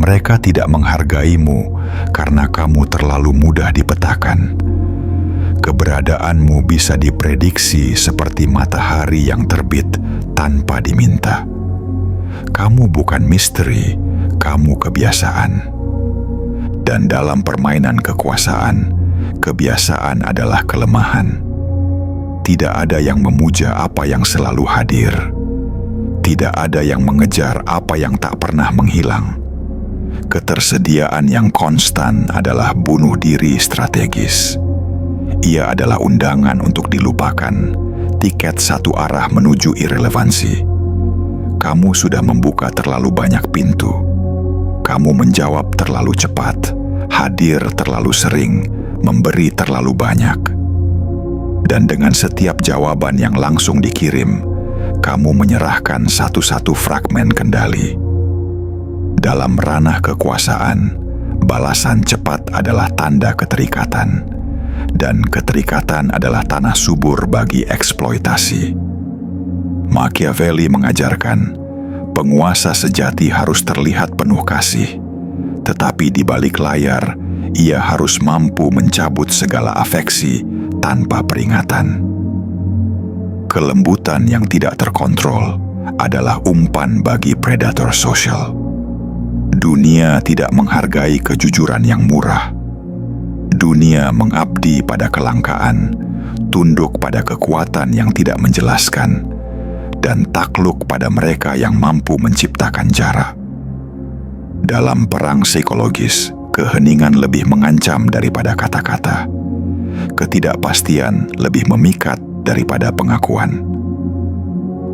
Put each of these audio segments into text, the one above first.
Mereka tidak menghargaimu karena kamu terlalu mudah dipetakan. Keberadaanmu bisa diprediksi seperti matahari yang terbit tanpa diminta. Kamu bukan misteri, kamu kebiasaan. Dan dalam permainan kekuasaan, kebiasaan adalah kelemahan. Tidak ada yang memuja apa yang selalu hadir. Tidak ada yang mengejar apa yang tak pernah menghilang. Ketersediaan yang konstan adalah bunuh diri strategis. Ia adalah undangan untuk dilupakan, tiket satu arah menuju irelevansi. Kamu sudah membuka terlalu banyak pintu. Kamu menjawab terlalu cepat, hadir terlalu sering, memberi terlalu banyak. Dan dengan setiap jawaban yang langsung dikirim, kamu menyerahkan satu-satu fragmen kendali. Dalam ranah kekuasaan, balasan cepat adalah tanda keterikatan, dan keterikatan adalah tanah subur bagi eksploitasi. Machiavelli mengajarkan, penguasa sejati harus terlihat penuh kasih, tetapi di balik layar, ia harus mampu mencabut segala afeksi tanpa peringatan. Kelembutan yang tidak terkontrol adalah umpan bagi predator sosial. Dunia tidak menghargai kejujuran yang murah. Dunia mengabdi pada kelangkaan, tunduk pada kekuatan yang tidak menjelaskan, dan takluk pada mereka yang mampu menciptakan jarak. Dalam perang psikologis, keheningan lebih mengancam daripada kata-kata. Ketidakpastian lebih memikat daripada pengakuan.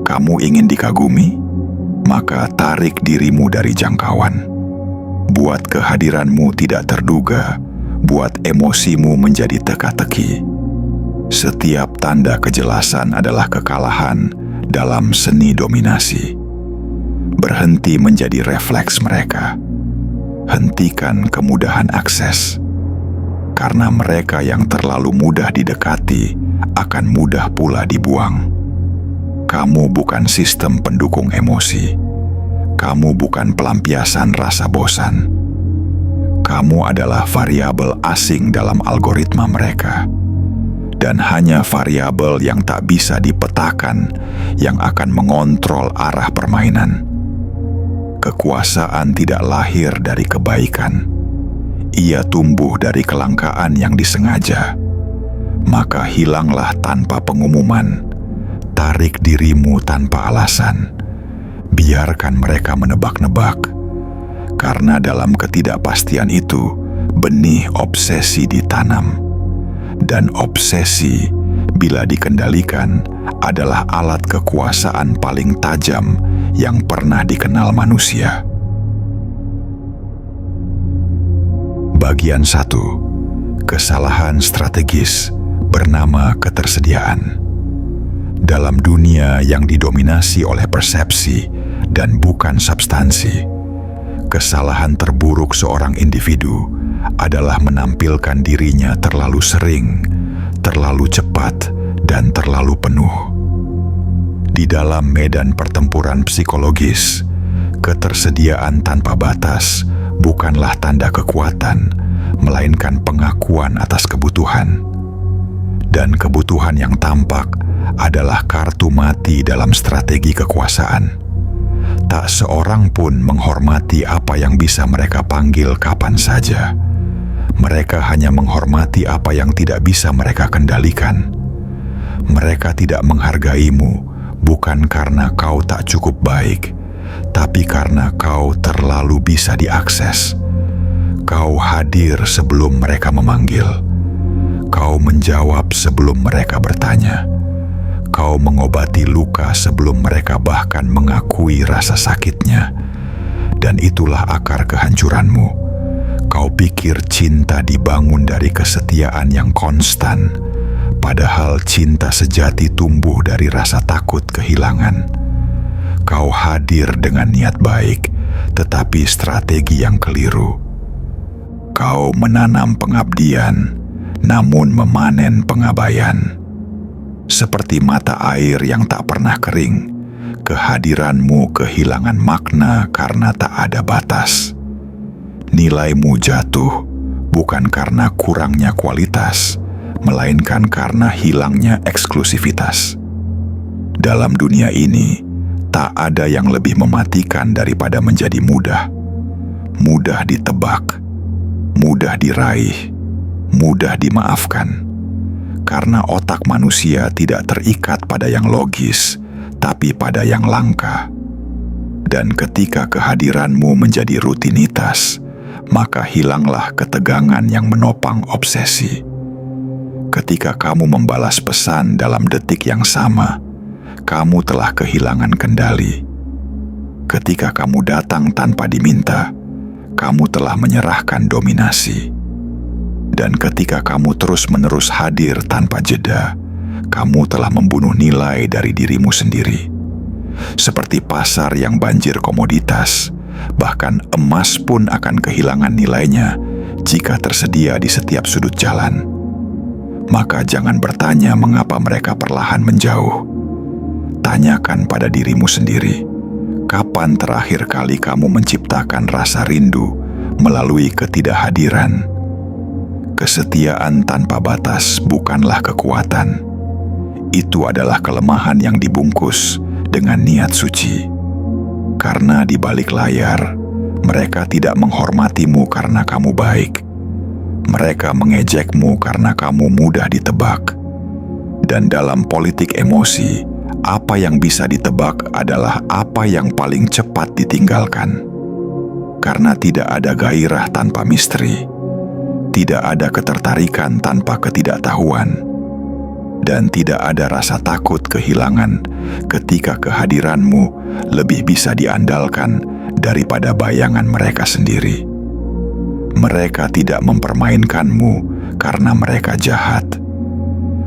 Kamu ingin dikagumi? Maka tarik dirimu dari jangkauan. Buat kehadiranmu tidak terduga, buat emosimu menjadi teka-teki. Setiap tanda kejelasan adalah kekalahan dalam seni dominasi. Berhenti menjadi refleks mereka. Hentikan kemudahan akses. Karena mereka yang terlalu mudah didekati akan mudah pula dibuang. Kamu bukan sistem pendukung emosi. Kamu bukan pelampiasan rasa bosan. Kamu adalah variabel asing dalam algoritma mereka. Dan hanya variabel yang tak bisa dipetakan yang akan mengontrol arah permainan. Kekuasaan tidak lahir dari kebaikan. Ia tumbuh dari kelangkaan yang disengaja. Maka hilanglah tanpa pengumuman. Tarik dirimu tanpa alasan. Biarkan mereka menebak-nebak. Karena dalam ketidakpastian itu, benih obsesi ditanam. Dan obsesi, bila dikendalikan, adalah alat kekuasaan paling tajam yang pernah dikenal manusia. Bagian 1. Kesalahan strategis bernama ketersediaan. Dalam dunia yang didominasi oleh persepsi dan bukan substansi, kesalahan terburuk seorang individu adalah menampilkan dirinya terlalu sering, terlalu cepat, dan terlalu penuh. Di dalam medan pertempuran psikologis, ketersediaan tanpa batas bukanlah tanda kekuatan, melainkan pengakuan atas kebutuhan. Dan kebutuhan yang tampak adalah kartu mati dalam strategi kekuasaan. Tak seorang pun menghormati apa yang bisa mereka panggil kapan saja. Mereka hanya menghormati apa yang tidak bisa mereka kendalikan. Mereka tidak menghargaimu bukan karena kau tak cukup baik, tapi karena kau terlalu bisa diakses. Kau hadir sebelum mereka memanggil. Kau menjawab sebelum mereka bertanya. Kau mengobati luka sebelum mereka bahkan mengakui rasa sakitnya. Dan itulah akar kehancuranmu. Kau pikir cinta dibangun dari kesetiaan yang konstan, padahal cinta sejati tumbuh dari rasa takut kehilangan. Kau hadir dengan niat baik, tetapi strategi yang keliru. Kau menanam pengabdian, namun memanen pengabaian. Seperti mata air yang tak pernah kering, kehadiranmu kehilangan makna karena tak ada batas. Nilaimu jatuh bukan karena kurangnya kualitas, melainkan karena hilangnya eksklusivitas. Dalam dunia ini, tak ada yang lebih mematikan daripada menjadi mudah. Mudah ditebak, mudah diraih, mudah dimaafkan. Karena otak manusia tidak terikat pada yang logis, tapi pada yang langka. Dan ketika kehadiranmu menjadi rutinitas, maka hilanglah ketegangan yang menopang obsesi. Ketika kamu membalas pesan dalam detik yang sama, kamu telah kehilangan kendali. Ketika kamu datang tanpa diminta, kamu telah menyerahkan dominasi. Dan ketika kamu terus-menerus hadir tanpa jeda, kamu telah membunuh nilai dari dirimu sendiri. Seperti pasar yang banjir komoditas, bahkan emas pun akan kehilangan nilainya jika tersedia di setiap sudut jalan. Maka jangan bertanya mengapa mereka perlahan menjauh. Tanyakan pada dirimu sendiri, kapan terakhir kali kamu menciptakan rasa rindu melalui ketidakhadiran? Kesetiaan tanpa batas bukanlah kekuatan. Itu adalah kelemahan yang dibungkus dengan niat suci. Karena di balik layar, mereka tidak menghormatimu karena kamu baik. Mereka mengejekmu karena kamu mudah ditebak. Dan dalam politik emosi, apa yang bisa ditebak adalah apa yang paling cepat ditinggalkan. Karena tidak ada gairah tanpa misteri. Tidak ada ketertarikan tanpa ketidaktahuan. Dan tidak ada rasa takut kehilangan ketika kehadiranmu lebih bisa diandalkan daripada bayangan mereka sendiri. Mereka tidak mempermainkanmu karena mereka jahat.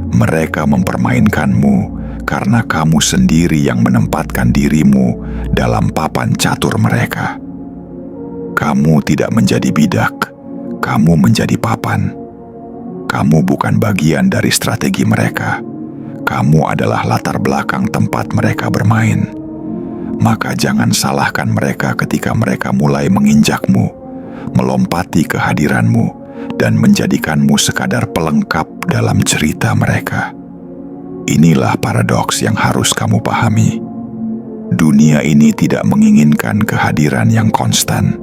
Mereka mempermainkanmu karena kamu sendiri yang menempatkan dirimu dalam papan catur mereka. Kamu tidak menjadi bidak, kamu menjadi papan. Kamu bukan bagian dari strategi mereka. Kamu adalah latar belakang tempat mereka bermain. Maka jangan salahkan mereka ketika mereka mulai menginjakmu, melompati kehadiranmu, dan menjadikanmu sekadar pelengkap dalam cerita mereka. Inilah paradoks yang harus kamu pahami. Dunia ini tidak menginginkan kehadiran yang konstan.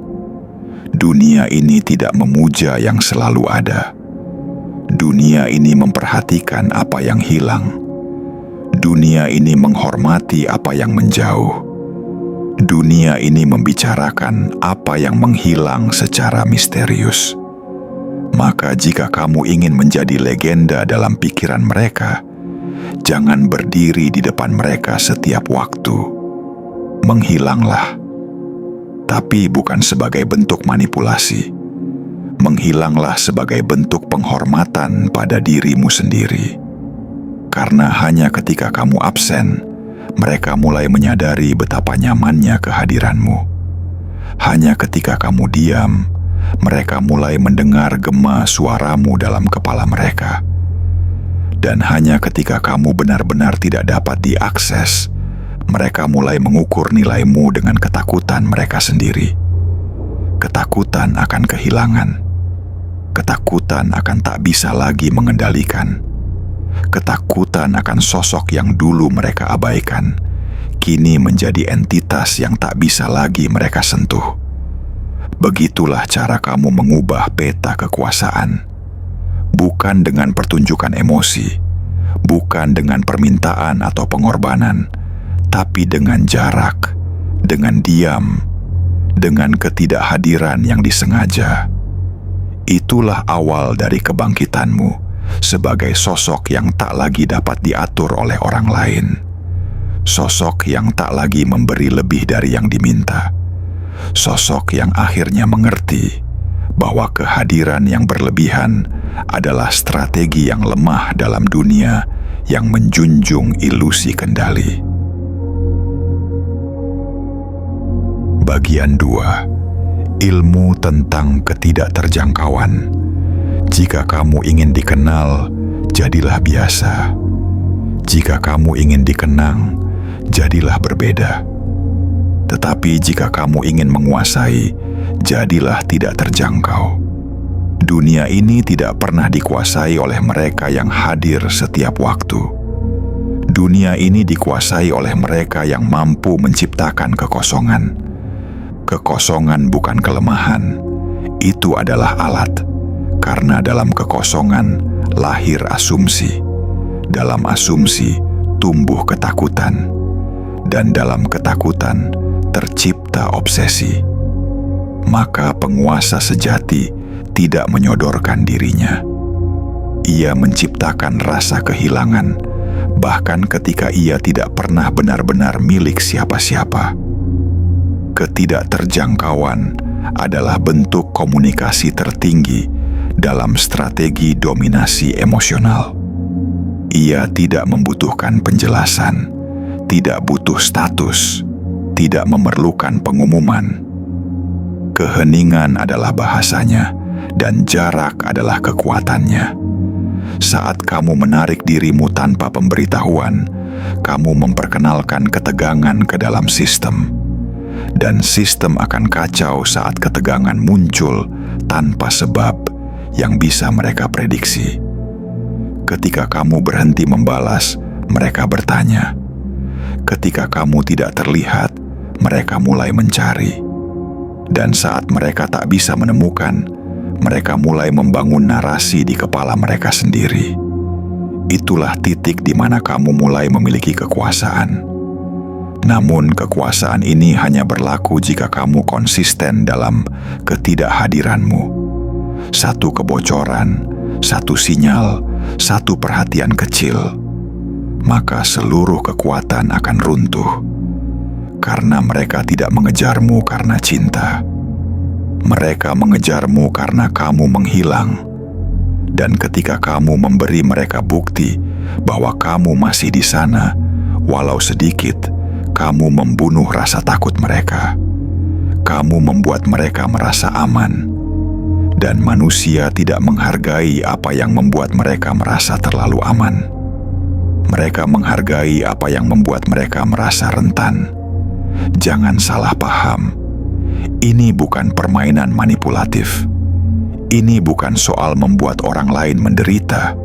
Dunia ini tidak memuja yang selalu ada. Dunia ini memperhatikan apa yang hilang. Dunia ini menghormati apa yang menjauh. Dunia ini membicarakan apa yang menghilang secara misterius. Maka jika kamu ingin menjadi legenda dalam pikiran mereka, jangan berdiri di depan mereka setiap waktu. Menghilanglah. Tapi bukan sebagai bentuk manipulasi. Menghilanglah sebagai bentuk penghormatan pada dirimu sendiri. Karena hanya ketika kamu absen, mereka mulai menyadari betapa nyamannya kehadiranmu. Hanya ketika kamu diam, mereka mulai mendengar gema suaramu dalam kepala mereka. Dan hanya ketika kamu benar-benar tidak dapat diakses, mereka mulai mengukur nilaimu dengan ketakutan mereka sendiri. Ketakutan akan kehilangan. Ketakutan akan tak bisa lagi mengendalikan. Ketakutan akan sosok yang dulu mereka abaikan, kini menjadi entitas yang tak bisa lagi mereka sentuh. Begitulah cara kamu mengubah peta kekuasaan. Bukan dengan pertunjukan emosi, bukan dengan permintaan atau pengorbanan, tapi dengan jarak, dengan diam, dengan ketidakhadiran yang disengaja. Itulah awal dari kebangkitanmu sebagai sosok yang tak lagi dapat diatur oleh orang lain. Sosok yang tak lagi memberi lebih dari yang diminta. Sosok yang akhirnya mengerti bahwa kehadiran yang berlebihan adalah strategi yang lemah dalam dunia yang menjunjung ilusi kendali. Bagian 2. Ilmu tentang ketidakterjangkauan. Jika kamu ingin dikenal, jadilah biasa. Jika kamu ingin dikenang, jadilah berbeda. Tetapi jika kamu ingin menguasai, jadilah tidak terjangkau. Dunia ini tidak pernah dikuasai oleh mereka yang hadir setiap waktu. Dunia ini dikuasai oleh mereka yang mampu menciptakan kekosongan. Kekosongan bukan kelemahan, itu adalah alat. Karena dalam kekosongan lahir asumsi. Dalam asumsi tumbuh ketakutan. Dan dalam ketakutan tercipta obsesi. Maka penguasa sejati tidak menyodorkan dirinya. Ia menciptakan rasa kehilangan, bahkan ketika ia tidak pernah benar-benar milik siapa-siapa. Ketidakterjangkauan adalah bentuk komunikasi tertinggi dalam strategi dominasi emosional. Ia tidak membutuhkan penjelasan, tidak butuh status, tidak memerlukan pengumuman. Keheningan adalah bahasanya, dan jarak adalah kekuatannya. Saat kamu menarik dirimu tanpa pemberitahuan, kamu memperkenalkan ketegangan ke dalam sistem. Dan sistem akan kacau saat ketegangan muncul tanpa sebab yang bisa mereka prediksi. Ketika kamu berhenti membalas, mereka bertanya. Ketika kamu tidak terlihat, mereka mulai mencari. Dan saat mereka tak bisa menemukan, mereka mulai membangun narasi di kepala mereka sendiri. Itulah titik di mana kamu mulai memiliki kekuasaan. Namun kekuasaan ini hanya berlaku jika kamu konsisten dalam ketidakhadiranmu. Satu kebocoran, satu sinyal, satu perhatian kecil, maka seluruh kekuatan akan runtuh. Karena mereka tidak mengejarmu karena cinta. Mereka mengejarmu karena kamu menghilang. Dan ketika kamu memberi mereka bukti bahwa kamu masih di sana, walau sedikit, kamu membunuh rasa takut mereka. Kamu membuat mereka merasa aman. Dan manusia tidak menghargai apa yang membuat mereka merasa terlalu aman. Mereka menghargai apa yang membuat mereka merasa rentan. Jangan salah paham. Ini bukan permainan manipulatif. Ini bukan soal membuat orang lain menderita.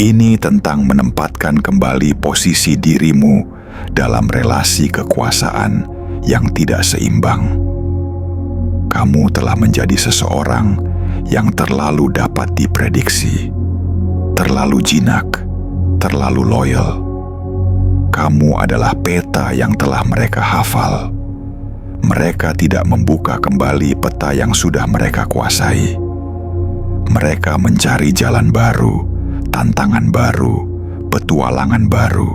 Ini tentang menempatkan kembali posisi dirimu dalam relasi kekuasaan yang tidak seimbang. Kamu telah menjadi seseorang yang terlalu dapat diprediksi, terlalu jinak, terlalu loyal. Kamu adalah peta yang telah mereka hafal. Mereka tidak membuka kembali peta yang sudah mereka kuasai. Mereka mencari jalan baru, tantangan baru, petualangan baru.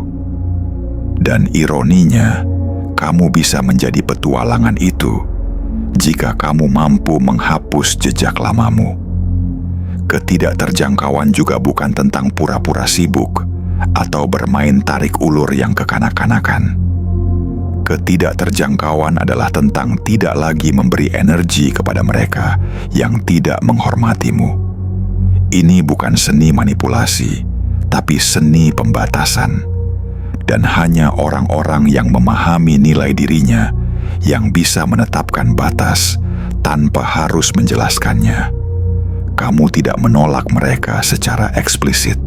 Dan ironinya, kamu bisa menjadi petualangan itu jika kamu mampu menghapus jejak lamamu. Ketidakterjangkauan juga bukan tentang pura-pura sibuk atau bermain tarik ulur yang kekanak-kanakan. Ketidakterjangkauan adalah tentang tidak lagi memberi energi kepada mereka yang tidak menghormatimu. Ini bukan seni manipulasi, tapi seni pembatasan. Dan hanya orang-orang yang memahami nilai dirinya yang bisa menetapkan batas tanpa harus menjelaskannya. Kamu tidak menolak mereka secara eksplisit.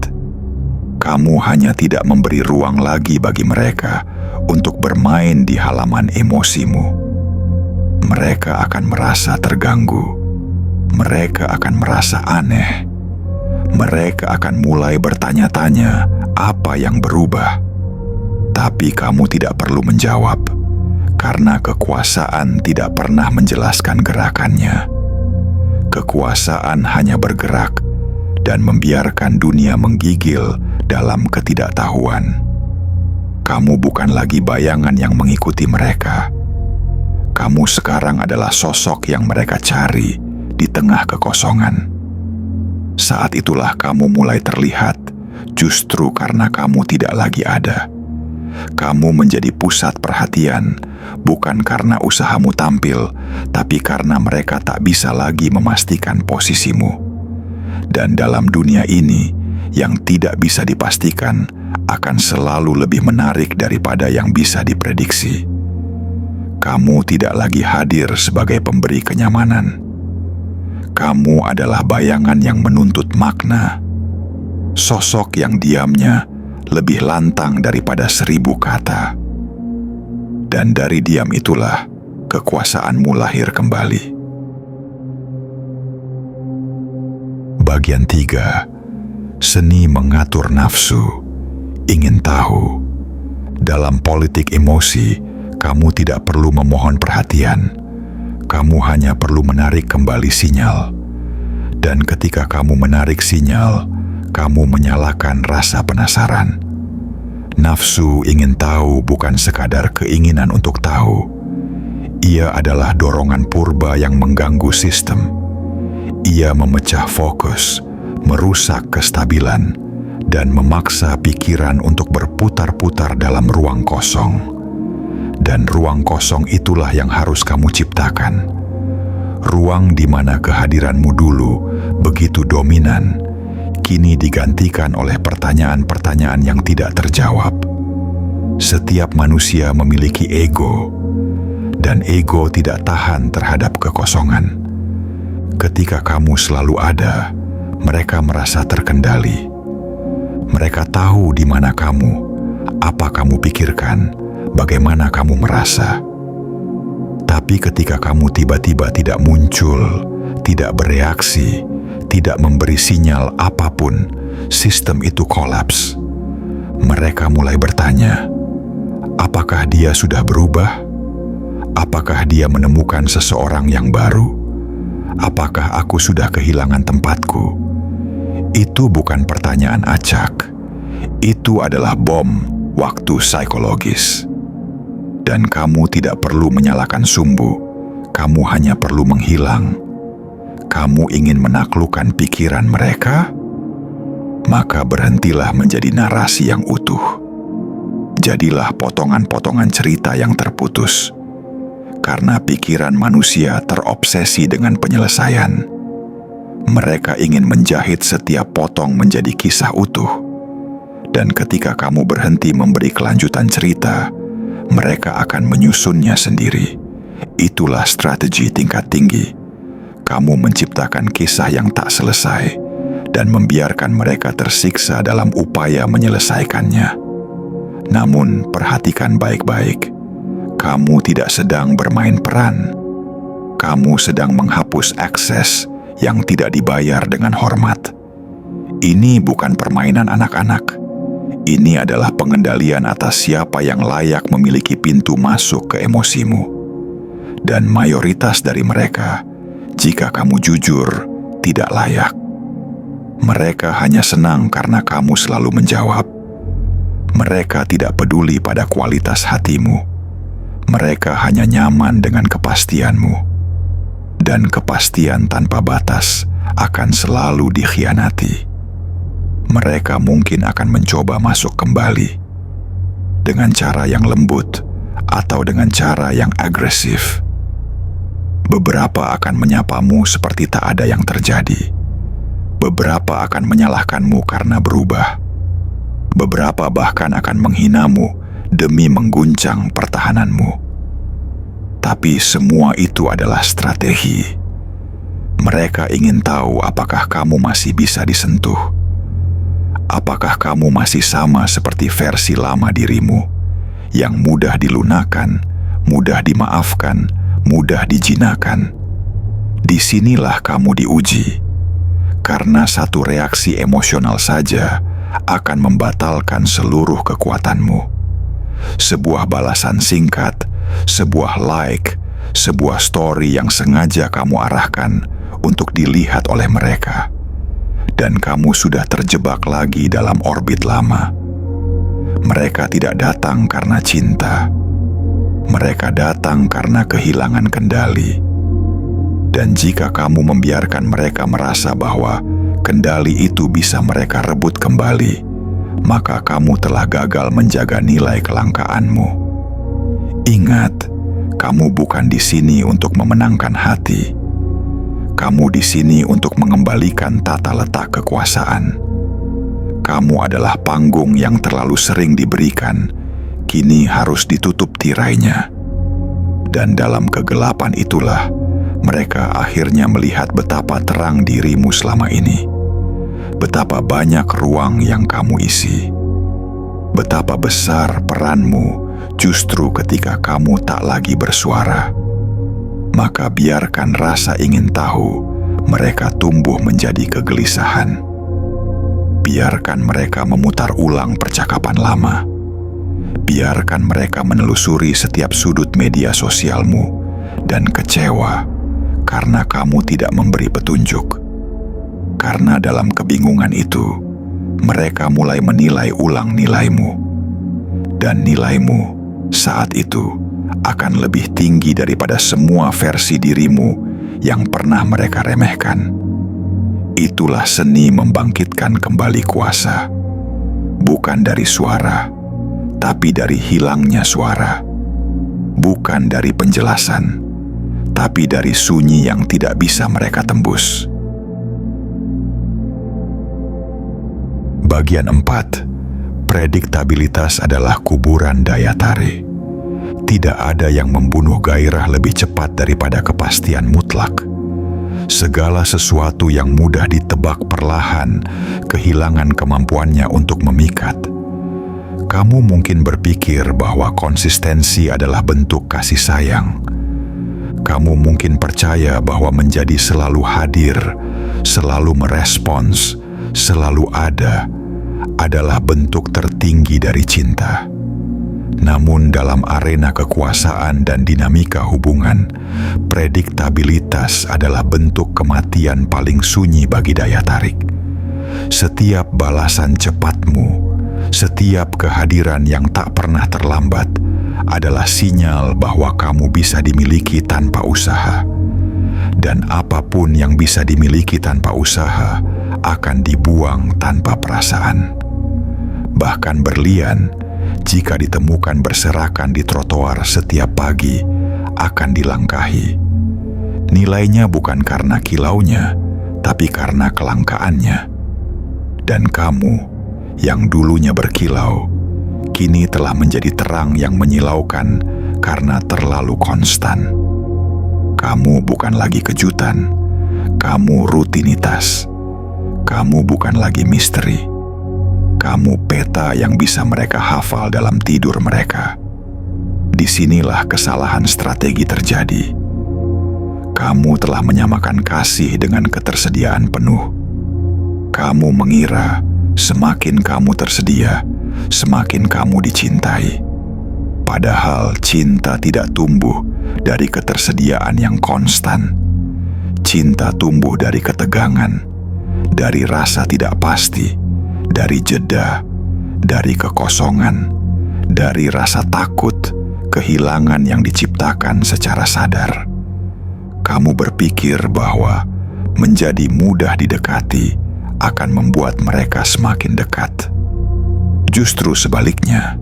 Kamu hanya tidak memberi ruang lagi bagi mereka untuk bermain di halaman emosimu. Mereka akan merasa terganggu. Mereka akan merasa aneh. Mereka akan mulai bertanya-tanya apa yang berubah. Tapi kamu tidak perlu menjawab, karena kekuasaan tidak pernah menjelaskan gerakannya. Kekuasaan hanya bergerak dan membiarkan dunia menggigil dalam ketidaktahuan. Kamu bukan lagi bayangan yang mengikuti mereka. Kamu sekarang adalah sosok yang mereka cari di tengah kekosongan. Saat itulah kamu mulai terlihat, justru karena kamu tidak lagi ada. Kamu menjadi pusat perhatian, bukan karena usahamu tampil, tapi karena mereka tak bisa lagi memastikan posisimu. Dan dalam dunia ini, yang tidak bisa dipastikan akan selalu lebih menarik daripada yang bisa diprediksi. Kamu tidak lagi hadir sebagai pemberi kenyamanan. Kamu adalah bayangan yang menuntut makna. Sosok yang diamnya lebih lantang daripada 1000 kata. Dan dari diam itulah kekuasaanmu lahir kembali. Bagian 3. Seni mengatur nafsu. Ingin tahu. Dalam politik emosi, kamu tidak perlu memohon perhatian. Kamu hanya perlu menarik kembali sinyal. Dan ketika kamu menarik sinyal, kamu menyalakan rasa penasaran. Nafsu ingin tahu bukan sekadar keinginan untuk tahu. Ia adalah dorongan purba yang mengganggu sistem. Ia memecah fokus, merusak kestabilan, dan memaksa pikiran untuk berputar-putar dalam ruang kosong. Dan ruang kosong itulah yang harus kamu ciptakan. Ruang di mana kehadiranmu dulu begitu dominan, kini digantikan oleh pertanyaan-pertanyaan yang tidak terjawab. Setiap manusia memiliki ego, dan ego tidak tahan terhadap kekosongan. Ketika kamu selalu ada, mereka merasa terkendali. Mereka tahu di mana kamu, apa kamu pikirkan, bagaimana kamu merasa. Tapi ketika kamu tiba-tiba tidak muncul, tidak bereaksi, tidak memberi sinyal apapun, sistem itu kolaps. Mereka mulai bertanya, apakah dia sudah berubah? Apakah dia menemukan seseorang yang baru? Apakah aku sudah kehilangan tempatku? Itu bukan pertanyaan acak. Itu adalah bom waktu psikologis. Dan kamu tidak perlu menyalakan sumbu. Kamu hanya perlu menghilang. Kamu ingin menaklukkan pikiran mereka? Maka berhentilah menjadi narasi yang utuh. Jadilah potongan-potongan cerita yang terputus. Karena pikiran manusia terobsesi dengan penyelesaian. Mereka ingin menjahit setiap potong menjadi kisah utuh. Dan ketika kamu berhenti memberi kelanjutan cerita, mereka akan menyusunnya sendiri. Itulah strategi tingkat tinggi. Kamu menciptakan kisah yang tak selesai dan membiarkan mereka tersiksa dalam upaya menyelesaikannya. Namun, perhatikan baik-baik. Kamu tidak sedang bermain peran. Kamu sedang menghapus akses yang tidak dibayar dengan hormat. Ini bukan permainan anak-anak. Ini adalah pengendalian atas siapa yang layak memiliki pintu masuk ke emosimu. Dan mayoritas dari mereka, jika kamu jujur, tidak layak. Mereka hanya senang karena kamu selalu menjawab. Mereka tidak peduli pada kualitas hatimu. Mereka hanya nyaman dengan kepastianmu. Dan kepastian tanpa batas akan selalu dikhianati. Mereka mungkin akan mencoba masuk kembali dengan cara yang lembut atau dengan cara yang agresif. Beberapa akan menyapamu seperti tak ada yang terjadi. Beberapa akan menyalahkanmu karena berubah. Beberapa bahkan akan menghinamu demi mengguncang pertahananmu. Tapi semua itu adalah strategi. Mereka ingin tahu apakah kamu masih bisa disentuh. Apakah kamu masih sama seperti versi lama dirimu, yang mudah dilunakan, mudah dimaafkan, mudah dijinakan. Disinilah kamu diuji, karena satu reaksi emosional saja akan membatalkan seluruh kekuatanmu. Sebuah balasan singkat, sebuah like, sebuah story yang sengaja kamu arahkan untuk dilihat oleh mereka. Dan kamu sudah terjebak lagi dalam orbit lama. Mereka tidak datang karena cinta. Mereka datang karena kehilangan kendali. Dan jika kamu membiarkan mereka merasa bahwa kendali itu bisa mereka rebut kembali, maka kamu telah gagal menjaga nilai kelangkaanmu. Ingat, kamu bukan di sini untuk memenangkan hati. Kamu di sini untuk mengembalikan tata letak kekuasaan. Kamu adalah panggung yang terlalu sering diberikan, kini harus ditutup tirainya. Dan dalam kegelapan itulah mereka akhirnya melihat betapa terang dirimu selama ini. Betapa banyak ruang yang kamu isi. Betapa besar peranmu justru ketika kamu tak lagi bersuara. Maka biarkan rasa ingin tahu mereka tumbuh menjadi kegelisahan. Biarkan mereka memutar ulang percakapan lama. Biarkan mereka menelusuri setiap sudut media sosialmu dan kecewa karena kamu tidak memberi petunjuk. Karena dalam kebingungan itu, mereka mulai menilai ulang nilaimu. Dan nilaimu saat itu akan lebih tinggi daripada semua versi dirimu yang pernah mereka remehkan. Itulah seni membangkitkan kembali kuasa. Bukan dari suara, tapi dari hilangnya suara. Bukan dari penjelasan, tapi dari sunyi yang tidak bisa mereka tembus. Bagian 4. Prediktabilitas adalah kuburan daya tarik. Tidak ada yang membunuh gairah lebih cepat daripada kepastian mutlak. Segala sesuatu yang mudah ditebak perlahan kehilangan kemampuannya untuk memikat. Kamu mungkin berpikir bahwa konsistensi adalah bentuk kasih sayang. Kamu mungkin percaya bahwa menjadi selalu hadir, selalu merespons, selalu ada adalah bentuk tertinggi dari cinta. Namun dalam arena kekuasaan dan dinamika hubungan, prediktabilitas adalah bentuk kematian paling sunyi bagi daya tarik. Setiap balasan cepatmu, setiap kehadiran yang tak pernah terlambat adalah sinyal bahwa kamu bisa dimiliki tanpa usaha. Dan apapun yang bisa dimiliki tanpa usaha akan dibuang tanpa perasaan. Bahkan berlian, jika ditemukan berserakan di trotoar setiap pagi, akan dilangkahi. Nilainya bukan karena kilaunya, tapi karena kelangkaannya. Dan kamu, yang dulunya berkilau, kini telah menjadi terang yang menyilaukan karena terlalu konstan. Kamu bukan lagi kejutan, kamu rutinitas. Kamu bukan lagi misteri. Kamu peta yang bisa mereka hafal dalam tidur mereka. Disinilah kesalahan strategi terjadi. Kamu telah menyamakan kasih dengan ketersediaan penuh. Kamu mengira semakin kamu tersedia, semakin kamu dicintai. Padahal cinta tidak tumbuh dari ketersediaan yang konstan. Cinta tumbuh dari ketegangan, dari rasa tidak pasti, dari jeda, dari kekosongan, dari rasa takut, kehilangan yang diciptakan secara sadar. Kamu berpikir bahwa menjadi mudah didekati akan membuat mereka semakin dekat. Justru sebaliknya,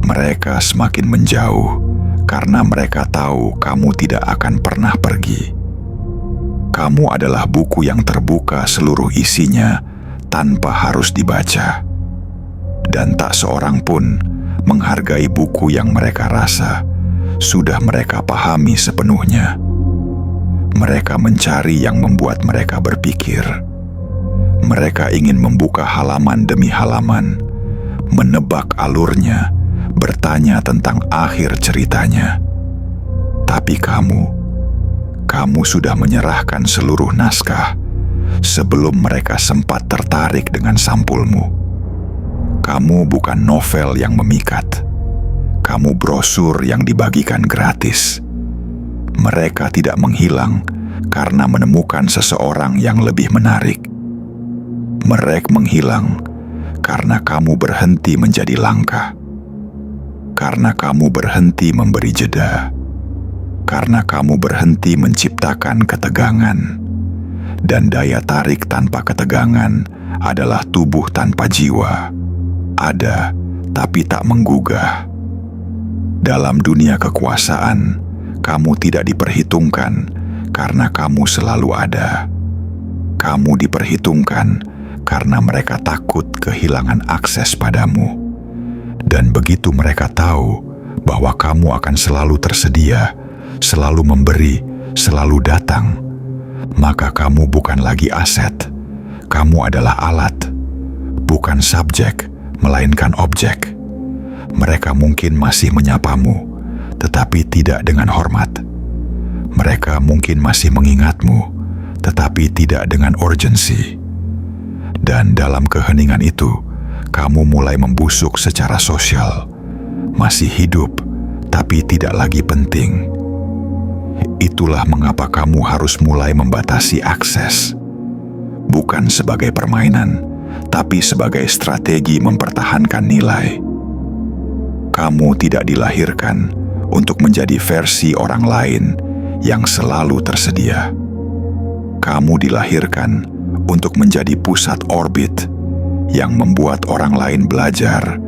mereka semakin menjauh karena mereka tahu kamu tidak akan pernah pergi. Kamu adalah buku yang terbuka seluruh isinya tanpa harus dibaca. Dan tak seorang pun menghargai buku yang mereka rasa sudah mereka pahami sepenuhnya. Mereka mencari yang membuat mereka berpikir. Mereka ingin membuka halaman demi halaman, menebak alurnya, bertanya tentang akhir ceritanya. Tapi kamu sudah menyerahkan seluruh naskah sebelum mereka sempat tertarik dengan sampulmu. Kamu bukan novel yang memikat. Kamu brosur yang dibagikan gratis. Mereka tidak menghilang karena menemukan seseorang yang lebih menarik. Mereka menghilang karena kamu berhenti menjadi langka. Karena kamu berhenti memberi jeda. Karena kamu berhenti menciptakan ketegangan. Dan daya tarik tanpa ketegangan adalah tubuh tanpa jiwa. Ada, tapi tak menggugah. Dalam dunia kekuasaan, kamu tidak diperhitungkan karena kamu selalu ada. Kamu diperhitungkan karena mereka takut kehilangan akses padamu. Dan begitu mereka tahu bahwa kamu akan selalu tersedia, selalu memberi, selalu datang, maka kamu bukan lagi aset. Kamu adalah alat, bukan subjek, melainkan objek. Mereka mungkin masih menyapamu, tetapi tidak dengan hormat. Mereka mungkin masih mengingatmu, tetapi tidak dengan urgensi. Dan dalam keheningan itu, kamu mulai membusuk secara sosial. Masih hidup, tapi tidak lagi penting. Itulah mengapa kamu harus mulai membatasi akses. Bukan sebagai permainan, tapi sebagai strategi mempertahankan nilai. Kamu tidak dilahirkan untuk menjadi versi orang lain yang selalu tersedia. Kamu dilahirkan untuk menjadi pusat orbit yang membuat orang lain belajar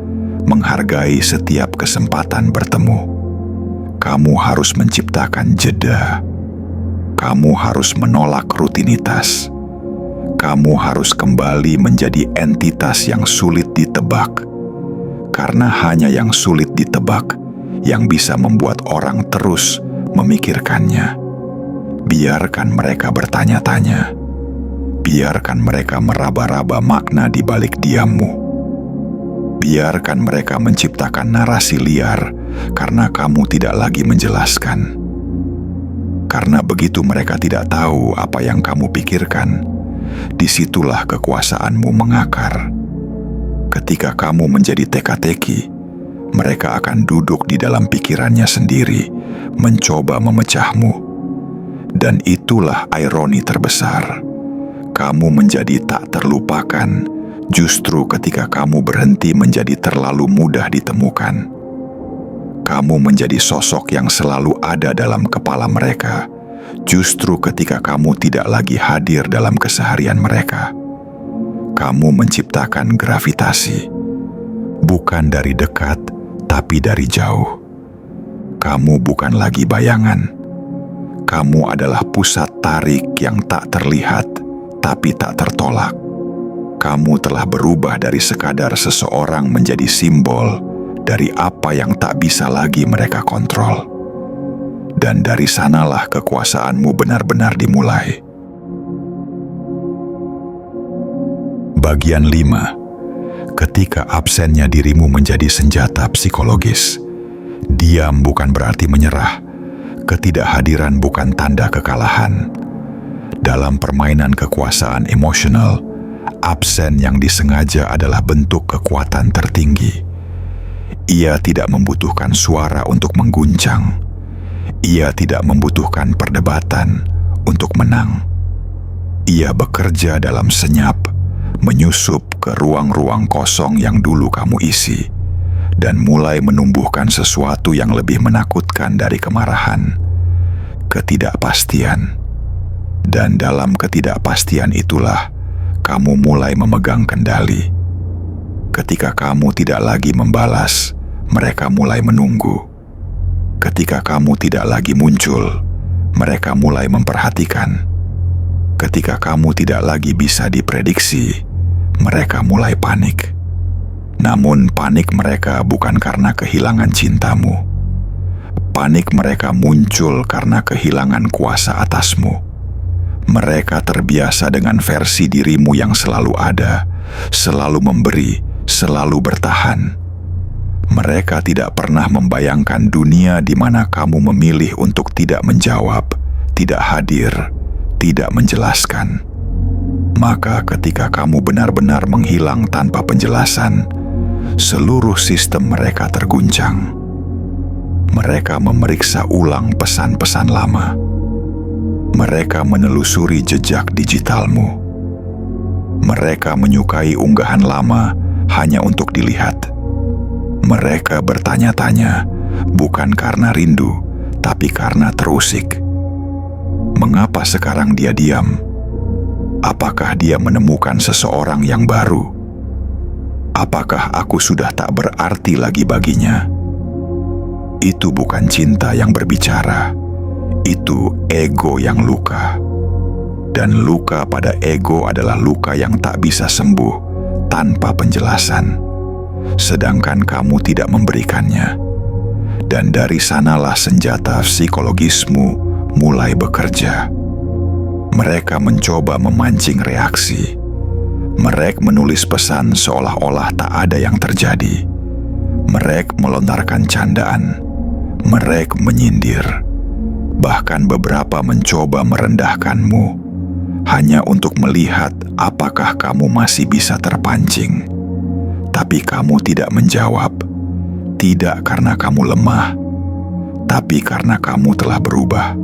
menghargai setiap kesempatan bertemu. Kamu harus menciptakan jeda. Kamu harus menolak rutinitas. Kamu harus kembali menjadi entitas yang sulit ditebak. Karena hanya yang sulit ditebak yang bisa membuat orang terus memikirkannya. Biarkan mereka bertanya-tanya. Biarkan mereka meraba-raba makna di balik diammu. Biarkan mereka menciptakan narasi liar karena kamu tidak lagi menjelaskan. Karena begitu mereka tidak tahu apa yang kamu pikirkan, disitulah kekuasaanmu mengakar. Ketika kamu menjadi teka-teki, mereka akan duduk di dalam pikirannya sendiri, mencoba memecahmu. Dan itulah ironi terbesar. Kamu menjadi tak terlupakan justru ketika kamu berhenti menjadi terlalu mudah ditemukan. Kamu menjadi sosok yang selalu ada dalam kepala mereka, justru ketika kamu tidak lagi hadir dalam keseharian mereka. Kamu menciptakan gravitasi, bukan dari dekat, tapi dari jauh. Kamu bukan lagi bayangan. Kamu adalah pusat tarik yang tak terlihat, tapi tak tertolak. Kamu telah berubah dari sekadar seseorang menjadi simbol dari apa yang tak bisa lagi mereka kontrol. Dan dari sanalah kekuasaanmu benar-benar dimulai. Bagian 5. Ketika absennya dirimu menjadi senjata psikologis. Diam bukan berarti menyerah. Ketidakhadiran bukan tanda kekalahan. Dalam permainan kekuasaan emosional, absen yang disengaja adalah bentuk kekuatan tertinggi. Ia tidak membutuhkan suara untuk mengguncang. Ia tidak membutuhkan perdebatan untuk menang. Ia bekerja dalam senyap, menyusup ke ruang-ruang kosong yang dulu kamu isi, dan mulai menumbuhkan sesuatu yang lebih menakutkan dari kemarahan, ketidakpastian. Dan dalam ketidakpastian itulah kamu mulai memegang kendali. Ketika kamu tidak lagi membalas, mereka mulai menunggu. Ketika kamu tidak lagi muncul, mereka mulai memperhatikan. Ketika kamu tidak lagi bisa diprediksi, mereka mulai panik. Namun panik mereka bukan karena kehilangan cintamu. Panik mereka muncul karena kehilangan kuasa atasmu. Mereka terbiasa dengan versi dirimu yang selalu ada, selalu memberi, selalu bertahan. Mereka tidak pernah membayangkan dunia di mana kamu memilih untuk tidak menjawab, tidak hadir, tidak menjelaskan. Maka ketika kamu benar-benar menghilang tanpa penjelasan, seluruh sistem mereka terguncang. Mereka memeriksa ulang pesan-pesan lama. Mereka menelusuri jejak digitalmu. Mereka menyukai unggahan lama hanya untuk dilihat. Mereka bertanya-tanya, bukan karena rindu, tapi karena terusik. Mengapa sekarang dia diam? Apakah dia menemukan seseorang yang baru? Apakah aku sudah tak berarti lagi baginya? Itu bukan cinta yang berbicara. Itu ego yang luka. Dan luka pada ego adalah luka yang tak bisa sembuh tanpa penjelasan. Sedangkan kamu tidak memberikannya. Dan dari sanalah senjata psikologismu mulai bekerja. Mereka mencoba memancing reaksi. Mereka menulis pesan seolah-olah tak ada yang terjadi. Mereka melontarkan candaan. Mereka menyindir. Bahkan beberapa mencoba merendahkanmu, hanya untuk melihat apakah kamu masih bisa terpancing. Tapi kamu tidak menjawab. Tidak karena kamu lemah, tapi karena kamu telah berubah.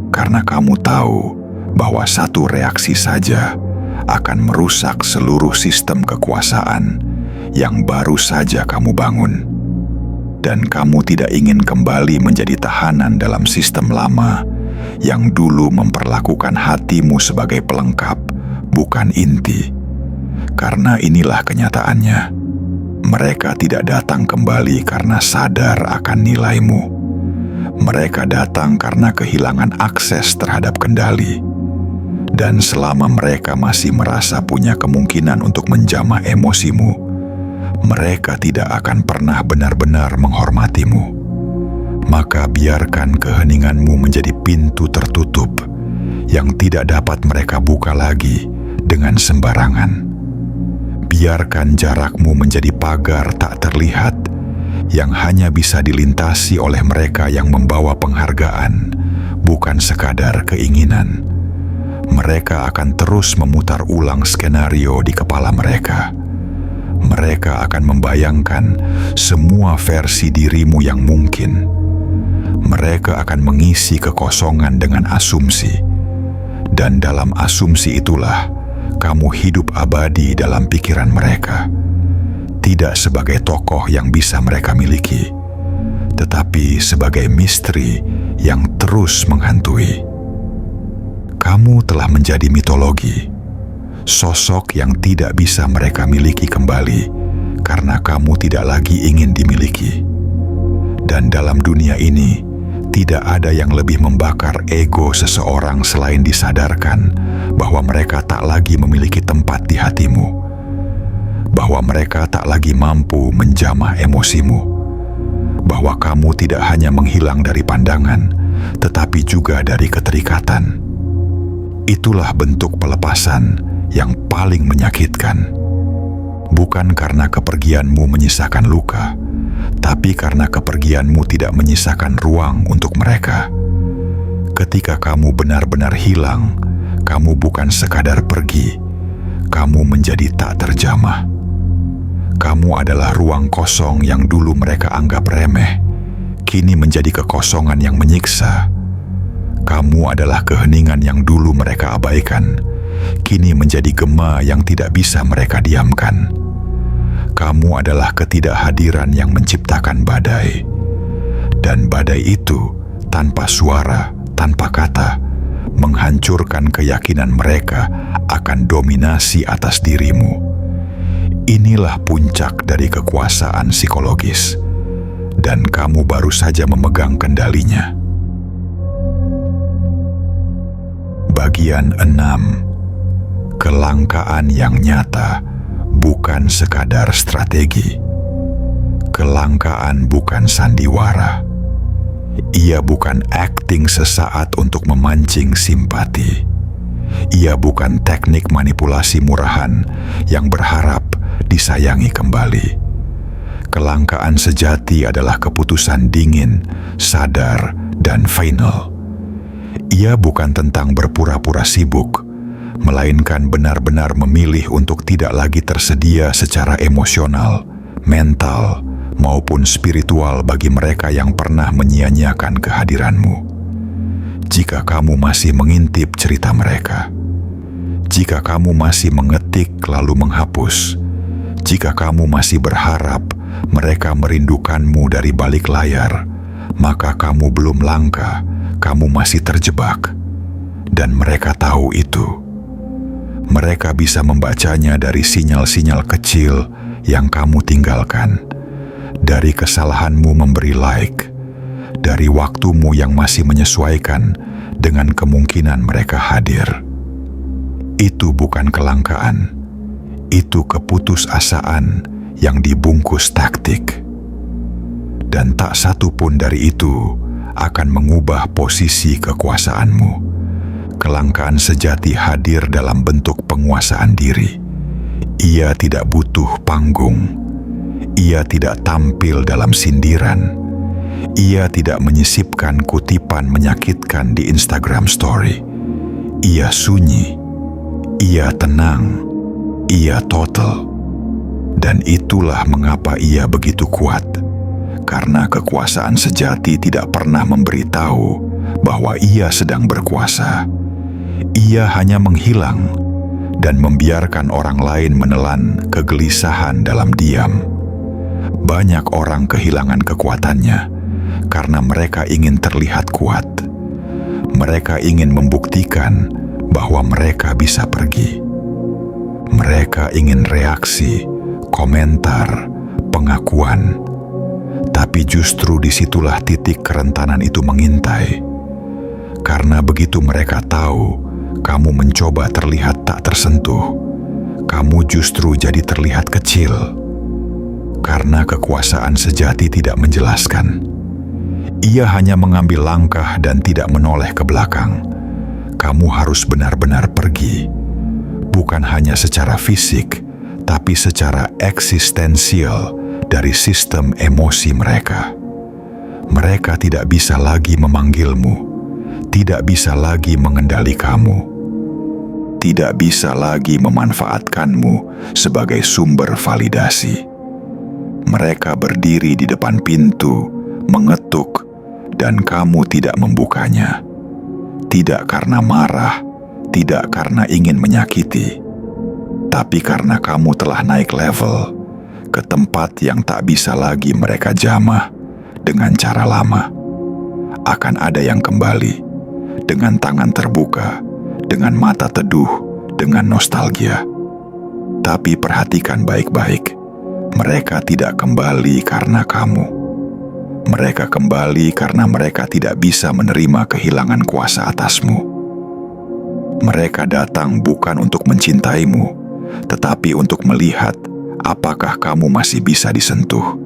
Karena kamu tahu bahwa satu reaksi saja akan merusak seluruh sistem kekuasaan yang baru saja kamu bangun. Dan kamu tidak ingin kembali menjadi tahanan dalam sistem lama yang dulu memperlakukan hatimu sebagai pelengkap, bukan inti. Karena inilah kenyataannya. Mereka tidak datang kembali karena sadar akan nilaimu. Mereka datang karena kehilangan akses terhadap kendali. Dan selama mereka masih merasa punya kemungkinan untuk menjamah emosimu, mereka tidak akan pernah benar-benar menghormatimu. Maka biarkan keheninganmu menjadi pintu tertutup yang tidak dapat mereka buka lagi dengan sembarangan. Biarkan jarakmu menjadi pagar tak terlihat yang hanya bisa dilintasi oleh mereka yang membawa penghargaan, bukan sekadar keinginan. Mereka akan terus memutar ulang skenario di kepala mereka. Mereka akan membayangkan semua versi dirimu yang mungkin. Mereka akan mengisi kekosongan dengan asumsi. Dan dalam asumsi itulah kamu hidup abadi dalam pikiran mereka, tidak sebagai tokoh yang bisa mereka miliki, tetapi sebagai misteri yang terus menghantui. Kamu telah menjadi mitologi, sosok yang tidak bisa mereka miliki kembali karena kamu tidak lagi ingin dimiliki. Dan dalam dunia ini, tidak ada yang lebih membakar ego seseorang selain disadarkan bahwa mereka tak lagi memiliki tempat di hatimu, bahwa mereka tak lagi mampu menjamah emosimu, bahwa kamu tidak hanya menghilang dari pandangan, tetapi juga dari keterikatan. Itulah bentuk pelepasan yang paling menyakitkan. Bukan karena kepergianmu menyisakan luka, tapi karena kepergianmu tidak menyisakan ruang untuk mereka. Ketika kamu benar-benar hilang, kamu bukan sekadar pergi, kamu menjadi tak terjamah. Kamu adalah ruang kosong yang dulu mereka anggap remeh, kini menjadi kekosongan yang menyiksa. Kamu adalah keheningan yang dulu mereka abaikan, kini menjadi gema yang tidak bisa mereka diamkan. Kamu adalah ketidakhadiran yang menciptakan badai. Dan badai itu, tanpa suara, tanpa kata, menghancurkan keyakinan mereka akan dominasi atas dirimu. Inilah puncak dari kekuasaan psikologis, dan kamu baru saja memegang kendalinya. Bagian 6. Kelangkaan yang nyata bukan sekadar strategi. Kelangkaan bukan sandiwara. Ia bukan akting sesaat untuk memancing simpati. Ia bukan teknik manipulasi murahan yang berharap disayangi kembali. Kelangkaan sejati adalah keputusan dingin, sadar, dan final. Ia bukan tentang berpura-pura sibuk, melainkan benar-benar memilih untuk tidak lagi tersedia secara emosional, mental, maupun spiritual bagi mereka yang pernah menyia-nyiakan kehadiranmu. Jika kamu masih mengintip cerita mereka, jika kamu masih mengetik lalu menghapus, jika kamu masih berharap mereka merindukanmu dari balik layar, maka kamu belum langka, kamu masih terjebak. Dan mereka tahu itu. Mereka bisa membacanya dari sinyal-sinyal kecil yang kamu tinggalkan, dari kesalahanmu memberi like, dari waktumu yang masih menyesuaikan dengan kemungkinan mereka hadir. Itu bukan kelangkaan, itu keputusasaan yang dibungkus taktik. dan tak satu pun dari itu akan mengubah posisi kekuasaanmu. Kelangkaan sejati hadir dalam bentuk penguasaan diri. Ia tidak butuh panggung. Ia tidak tampil dalam sindiran. Ia tidak menyisipkan kutipan menyakitkan di Instagram Story. Ia sunyi. Ia tenang. Ia total. Dan itulah mengapa ia begitu kuat. Karena kekuasaan sejati tidak pernah memberitahu bahwa ia sedang berkuasa. Ia hanya menghilang dan membiarkan orang lain menelan kegelisahan dalam diam. Banyak orang kehilangan kekuatannya karena mereka ingin terlihat kuat. Mereka ingin membuktikan bahwa mereka bisa pergi. Mereka ingin reaksi, komentar, pengakuan. Tapi justru disitulah titik kerentanan itu mengintai. Karena begitu mereka tahu kamu mencoba terlihat tak tersentuh, kamu justru jadi terlihat kecil. Karena kekuasaan sejati tidak menjelaskan. Ia hanya mengambil langkah dan tidak menoleh ke belakang. Kamu harus benar-benar pergi. Bukan hanya secara fisik, tapi secara eksistensial dari sistem emosi mereka. Mereka tidak bisa lagi memanggilmu, tidak bisa lagi mengendali kamu, tidak bisa lagi memanfaatkanmu sebagai sumber validasi. Mereka berdiri di depan pintu, mengetuk, dan kamu tidak membukanya. Tidak karena marah, tidak karena ingin menyakiti, tapi karena kamu telah naik level ke tempat yang tak bisa lagi mereka jamah dengan cara lama. Akan ada yang kembali dengan tangan terbuka, dengan mata teduh, dengan nostalgia. Tapi perhatikan baik-baik, mereka tidak kembali karena kamu. Mereka kembali karena mereka tidak bisa menerima kehilangan kuasa atasmu. Mereka datang bukan untuk mencintaimu, tetapi untuk melihat apakah kamu masih bisa disentuh.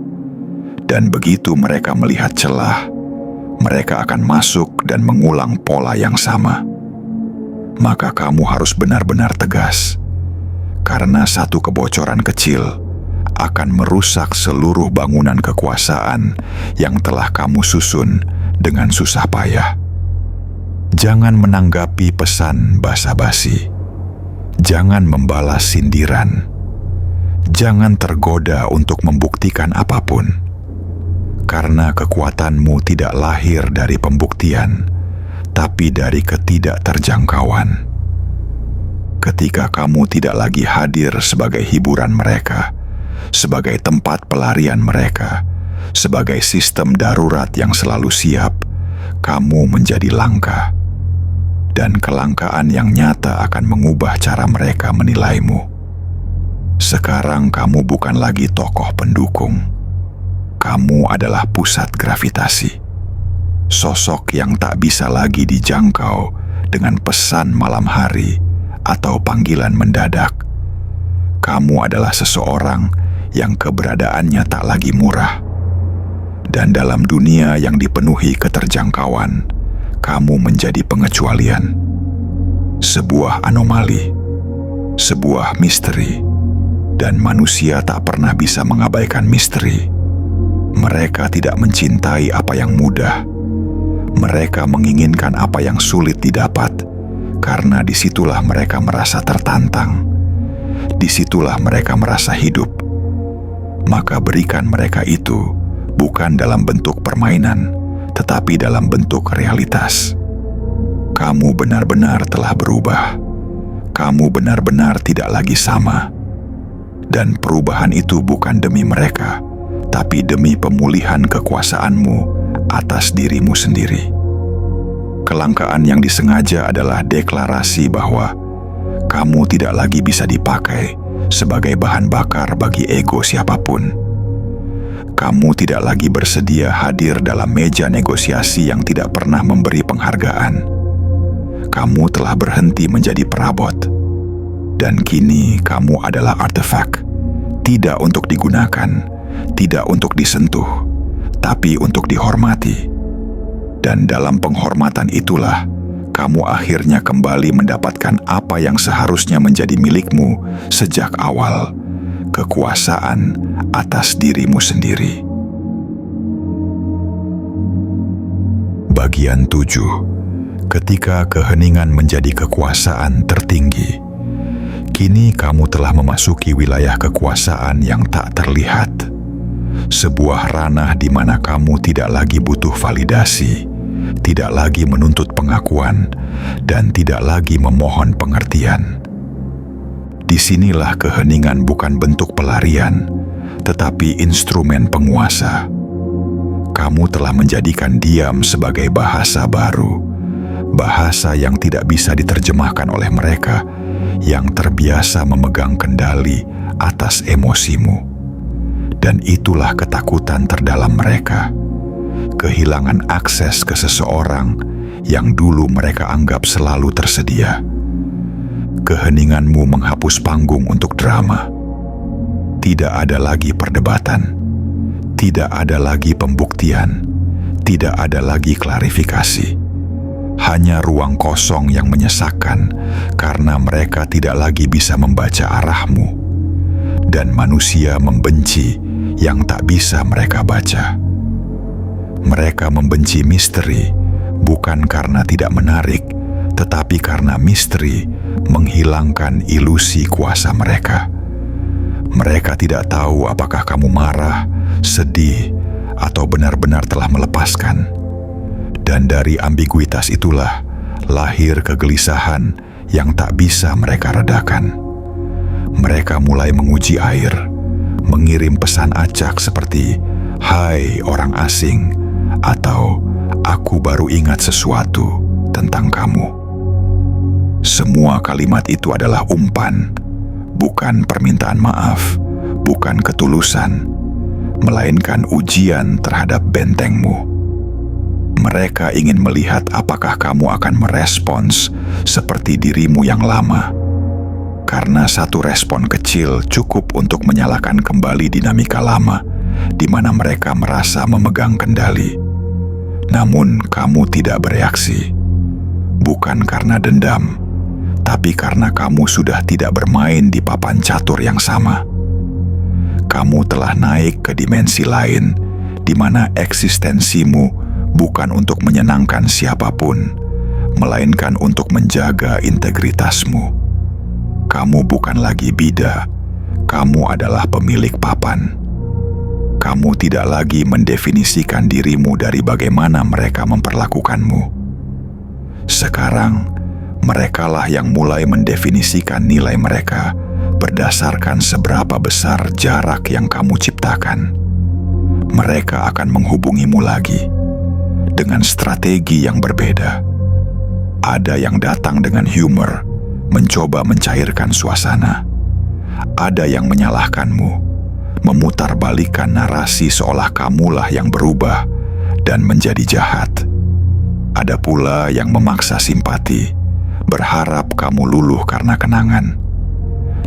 Dan begitu mereka melihat celah, mereka akan masuk dan mengulang pola yang sama. Maka kamu harus benar-benar tegas, karena satu kebocoran kecil akan merusak seluruh bangunan kekuasaan yang telah kamu susun dengan susah payah. Jangan menanggapi pesan basa-basi. Jangan membalas sindiran. Jangan tergoda untuk membuktikan apapun. Karena kekuatanmu tidak lahir dari pembuktian, tapi dari ketidakterjangkauan. Ketika kamu tidak lagi hadir sebagai hiburan mereka, sebagai tempat pelarian mereka, sebagai sistem darurat yang selalu siap, kamu menjadi langka. Dan kelangkaan yang nyata akan mengubah cara mereka menilaimu. Sekarang kamu bukan lagi tokoh pendukung. Kamu adalah pusat gravitasi. Sosok yang tak bisa lagi dijangkau dengan pesan malam hari atau panggilan mendadak. Kamu adalah seseorang yang keberadaannya tak lagi murah. Dan dalam dunia yang dipenuhi keterjangkauan, kamu menjadi pengecualian. Sebuah anomali, sebuah misteri, dan manusia tak pernah bisa mengabaikan misteri. Mereka tidak mencintai apa yang mudah. Mereka menginginkan apa yang sulit didapat, karena disitulah mereka merasa tertantang. Disitulah mereka merasa hidup. Maka berikan mereka itu bukan dalam bentuk permainan, tetapi dalam bentuk realitas. Kamu benar-benar telah berubah. Kamu benar-benar tidak lagi sama. Dan perubahan itu bukan demi mereka, tapi demi pemulihan kekuasaanmu atas dirimu sendiri. Kelangkaan yang disengaja adalah deklarasi bahwa kamu tidak lagi bisa dipakai sebagai bahan bakar bagi ego siapapun. Kamu tidak lagi bersedia hadir dalam meja negosiasi yang tidak pernah memberi penghargaan. Kamu telah berhenti menjadi perabot. Dan kini kamu adalah artefak, tidak untuk digunakan, tidak untuk disentuh, tetapi untuk dihormati. Dan dalam penghormatan itulah kamu akhirnya kembali mendapatkan apa yang seharusnya menjadi milikmu sejak awal, kekuasaan atas dirimu sendiri. Bagian 7. Ketika keheningan menjadi kekuasaan tertinggi, kini kamu telah memasuki wilayah kekuasaan yang tak terlihat. Sebuah ranah di mana kamu tidak lagi butuh validasi, tidak lagi menuntut pengakuan, dan tidak lagi memohon pengertian. Disinilah keheningan bukan bentuk pelarian, tetapi instrumen penguasa. Kamu telah menjadikan diam sebagai bahasa baru, bahasa yang tidak bisa diterjemahkan oleh mereka yang terbiasa memegang kendali atas emosimu. Dan itulah ketakutan terdalam mereka, kehilangan akses ke seseorang yang dulu mereka anggap selalu tersedia. Keheninganmu menghapus panggung untuk drama. Tidak ada lagi perdebatan, tidak ada lagi pembuktian, tidak ada lagi klarifikasi. Hanya ruang kosong yang menyesakkan karena mereka tidak lagi bisa membaca arahmu, dan manusia membenci yang tak bisa mereka baca. Mereka membenci misteri bukan karena tidak menarik, tetapi karena misteri menghilangkan ilusi kuasa mereka. Mereka tidak tahu apakah kamu marah, sedih, atau benar-benar telah melepaskan. Dan dari ambiguitas itulah lahir kegelisahan yang tak bisa mereka redakan. Mereka mulai menguji air, mengirim pesan acak seperti, "Hai orang asing," atau "Aku baru ingat sesuatu tentang kamu." Semua kalimat itu adalah umpan, bukan permintaan maaf, bukan ketulusan, melainkan ujian terhadap bentengmu. Mereka ingin melihat apakah kamu akan merespons seperti dirimu yang lama. Karena satu respon kecil cukup untuk menyalakan kembali dinamika lama, di mana mereka merasa memegang kendali. Namun kamu tidak bereaksi, bukan karena dendam, tapi karena kamu sudah tidak bermain di papan catur yang sama. Kamu telah naik ke dimensi lain, di mana eksistensimu bukan untuk menyenangkan siapapun, melainkan untuk menjaga integritasmu. Kamu bukan lagi bida, kamu adalah pemilik papan. Kamu tidak lagi mendefinisikan dirimu dari bagaimana mereka memperlakukanmu. Sekarang, merekalah yang mulai mendefinisikan nilai mereka berdasarkan seberapa besar jarak yang kamu ciptakan. Mereka akan menghubungimu lagi dengan strategi yang berbeda. Ada yang datang dengan humor, mencoba mencairkan suasana. Ada yang menyalahkanmu, memutarbalikkan narasi seolah kamulah yang berubah dan menjadi jahat. Ada pula yang memaksa simpati, berharap kamu luluh karena kenangan.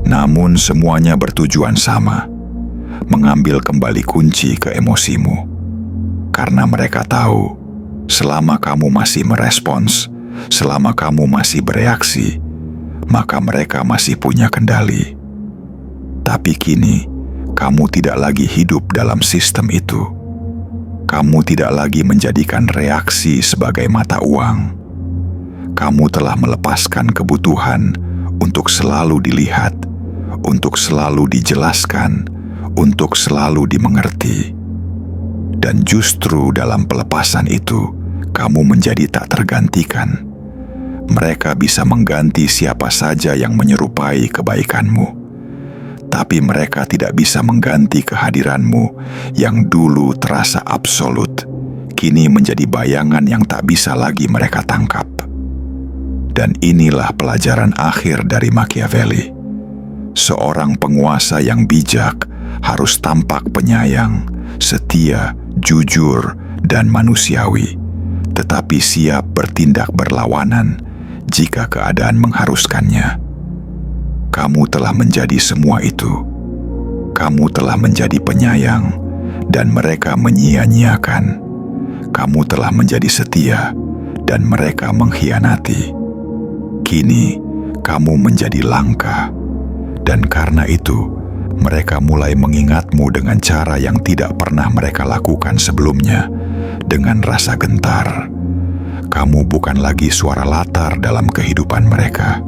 Namun semuanya bertujuan sama, mengambil kembali kunci ke emosimu. Karena mereka tahu, selama kamu masih merespons, selama kamu masih bereaksi, maka mereka masih punya kendali. Tapi kini, kamu tidak lagi hidup dalam sistem itu. Kamu tidak lagi menjadikan reaksi sebagai mata uang. Kamu telah melepaskan kebutuhan untuk selalu dilihat, untuk selalu dijelaskan, untuk selalu dimengerti. Dan justru dalam pelepasan itu, kamu menjadi tak tergantikan. Mereka bisa mengganti siapa saja yang menyerupai kebaikanmu. Tapi mereka tidak bisa mengganti kehadiranmu yang dulu terasa absolut, kini menjadi bayangan yang tak bisa lagi mereka tangkap. Dan inilah pelajaran akhir dari Machiavelli. Seorang penguasa yang bijak harus tampak penyayang, setia, jujur, dan manusiawi, tetapi siap bertindak berlawanan jika keadaan mengharuskannya. Kamu telah menjadi semua itu. Kamu telah menjadi penyayang, dan mereka menyia-nyiakan. Kamu telah menjadi setia dan mereka mengkhianati. Kini kamu menjadi langka, dan karena itu mereka mulai mengingatmu dengan cara yang tidak pernah mereka lakukan sebelumnya, dengan rasa gentar. Kamu bukan lagi suara latar dalam kehidupan mereka.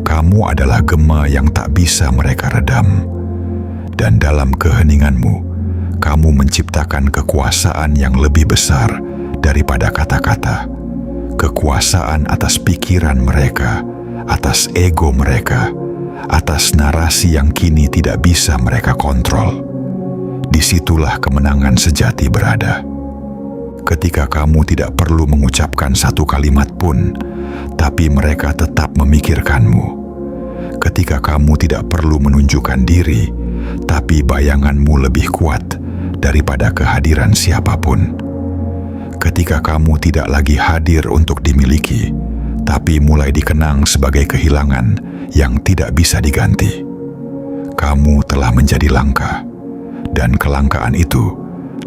Kamu adalah gema yang tak bisa mereka redam. Dan dalam keheninganmu, kamu menciptakan kekuasaan yang lebih besar daripada kata-kata. Kekuasaan atas pikiran mereka, atas ego mereka, atas narasi yang kini tidak bisa mereka kontrol. Disitulah kemenangan sejati berada. Ketika kamu tidak perlu mengucapkan satu kalimat pun, tapi mereka tetap memikirkanmu. Ketika kamu tidak perlu menunjukkan diri, tapi bayanganmu lebih kuat daripada kehadiran siapapun. Ketika kamu tidak lagi hadir untuk dimiliki, tapi mulai dikenang sebagai kehilangan yang tidak bisa diganti. Kamu telah menjadi langka, dan kelangkaan itu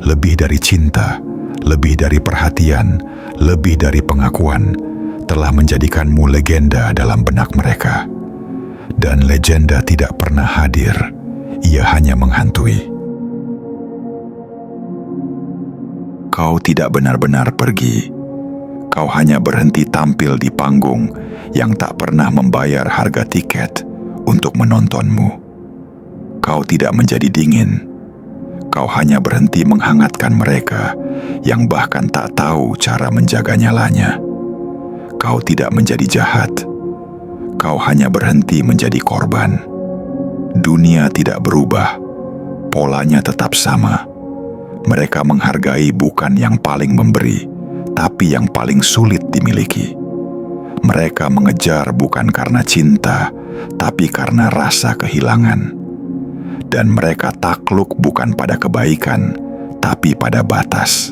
lebih dari cinta, lebih dari perhatian, lebih dari pengakuan, telah menjadikanmu legenda dalam benak mereka. Dan legenda tidak pernah hadir, ia hanya menghantui. Kau tidak benar-benar pergi. Kau hanya berhenti tampil di panggung yang tak pernah membayar harga tiket untuk menontonmu. Kau tidak menjadi dingin. Kau hanya berhenti menghangatkan mereka yang bahkan tak tahu cara menjaga nyalanya. Kau tidak menjadi jahat. Kau hanya berhenti menjadi korban. Dunia tidak berubah. Polanya tetap sama. Mereka menghargai bukan yang paling memberi, tapi yang paling sulit dimiliki. Mereka mengejar bukan karena cinta, tapi karena rasa kehilangan. Dan mereka takluk bukan pada kebaikan, tapi pada batas.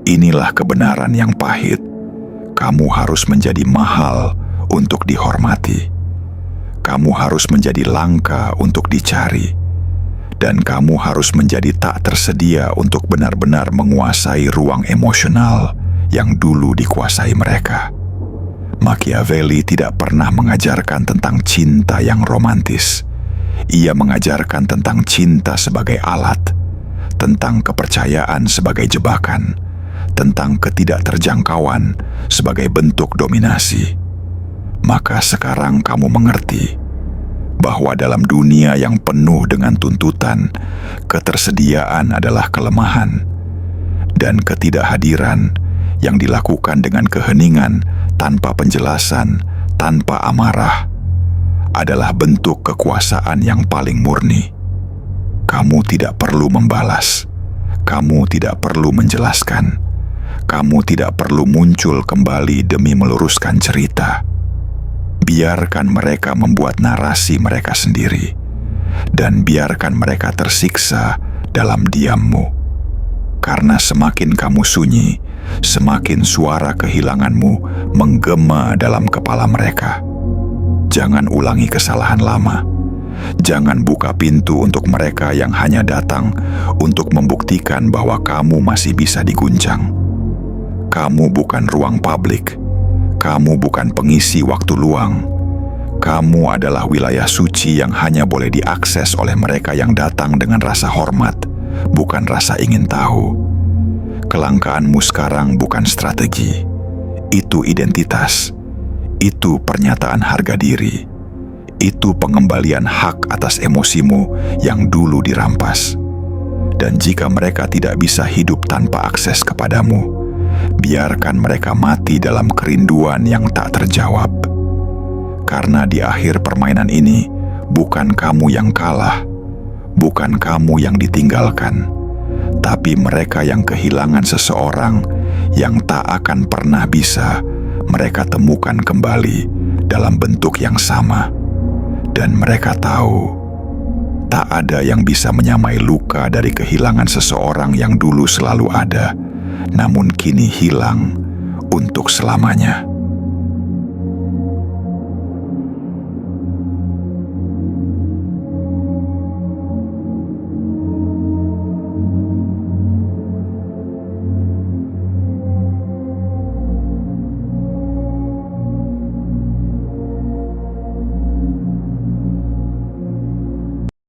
Inilah kebenaran yang pahit. Kamu harus menjadi mahal untuk dihormati. Kamu harus menjadi langka untuk dicari. Dan kamu harus menjadi tak tersedia untuk benar-benar menguasai ruang emosional yang dulu dikuasai mereka. Machiavelli tidak pernah mengajarkan tentang cinta yang romantis. Ia mengajarkan tentang cinta sebagai alat, tentang kepercayaan sebagai jebakan, tentang ketidakterjangkauan sebagai bentuk dominasi. Maka sekarang kamu mengerti bahwa dalam dunia yang penuh dengan tuntutan, ketersediaan adalah kelemahan, dan ketidakhadiran yang dilakukan dengan keheningan tanpa penjelasan, tanpa amarah, adalah bentuk kekuasaan yang paling murni. Kamu tidak perlu membalas, kamu tidak perlu menjelaskan, kamu tidak perlu muncul kembali demi meluruskan cerita. Biarkan mereka membuat narasi mereka sendiri, dan biarkan mereka tersiksa dalam diammu. Karena semakin kamu sunyi, semakin suara kehilanganmu menggema dalam kepala mereka. Jangan ulangi kesalahan lama. Jangan buka pintu untuk mereka yang hanya datang untuk membuktikan bahwa kamu masih bisa diguncang. Kamu bukan ruang publik. Kamu bukan pengisi waktu luang. Kamu adalah wilayah suci yang hanya boleh diakses oleh mereka yang datang dengan rasa hormat, bukan rasa ingin tahu. Kelangkaanmu sekarang bukan strategi. Itu identitas. Itu pernyataan harga diri. Itu pengembalian hak atas emosimu yang dulu dirampas. Dan jika mereka tidak bisa hidup tanpa akses kepadamu, biarkan mereka mati dalam kerinduan yang tak terjawab. Karena di akhir permainan ini, bukan kamu yang kalah, bukan kamu yang ditinggalkan, tapi mereka yang kehilangan seseorang yang tak akan pernah bisa mereka temukan kembali dalam bentuk yang sama. Dan mereka tahu, tak ada yang bisa menyamai luka dari kehilangan seseorang yang dulu selalu ada, namun kini hilang untuk selamanya.